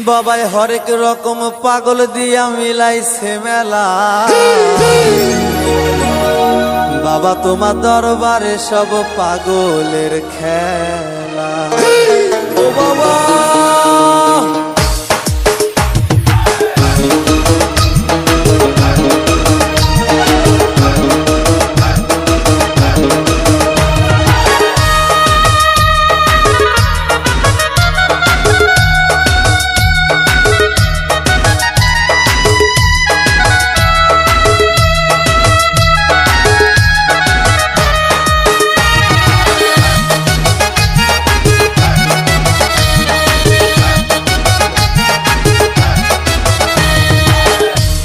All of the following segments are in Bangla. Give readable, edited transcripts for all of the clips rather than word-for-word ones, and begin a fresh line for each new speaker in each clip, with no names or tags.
বাবাই হরেক রকম পাগল দিয়া মিলাইছে মেলা। বাবা তোমার দরবারে সব পাগলের খেলা। ও বাবা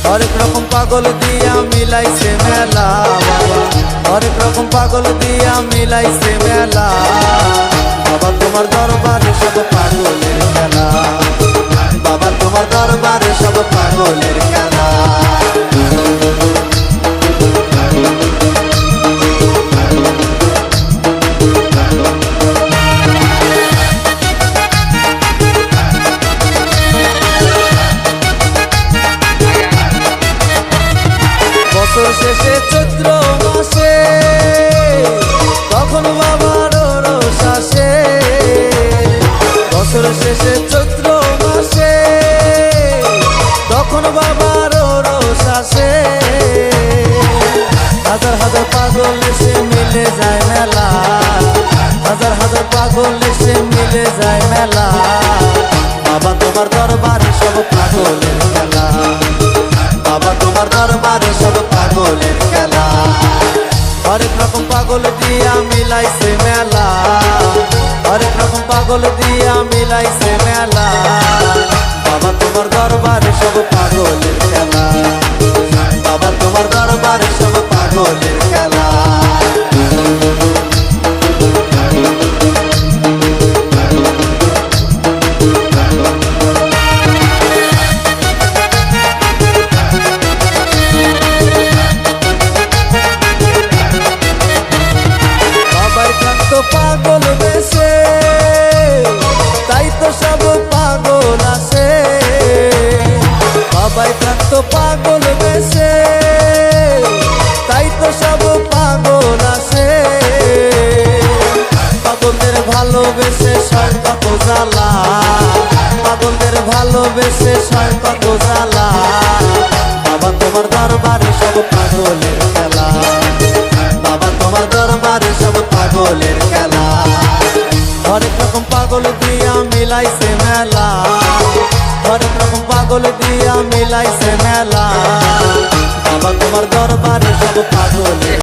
হরেক রকম পাগল দিয়া মিলাইছে মেলা। বাবা হরেক রকম পাগল দিয়া মিলাইছে মেলা। বাবা তোমার দরবারে সব পাগলের খেলা। বাবা তোমার দরবারে সব পাগলের খেলা। বছর শেষে চৈত্র মাসে তখন বাবার রোষ আসে। বছর শেষে চৈত্র মাসে তখন বাবার রোষ আসে। হাজার হাজার পাগল এসে মিলে যায় মেলা। হাজার হাজার পাগল এসে মিলে যায় মেলা। বাবা তোমার দরবারে সব পাগলের খেলা। বাবা তোমার দরবারে সব পাগলের খেলা। হরেক রকম পাগল দিয়া মিলাইছে মেলা। হরেক রকম পাগল দিয়া মিলাইছে মেলা। বাবা তোমার দরবারে সব পাগলের খেলা। বাবা তোমার দরবারে সব পাগলের খেলা। পাগল বেশে তাই তো সব পাগল আসে। বাবাই প্রান্ত পাগল বেশে তাই তো সব পাগল আসে। পাগলদের ভালোবেসে সয় কত জ্বালা। পাগলদের ভালোবেসে সয় কত জ্বালা। বাবা তোমার দরবারে সব পাগলের খেলা। বাবা তোমার দরবারে সব পাগলের খেলা। হরেক রকম পাগল দিয়া মিলাইছে মেলা। হরেক রকম পাগল দিয়া মিলাইছে মেলা।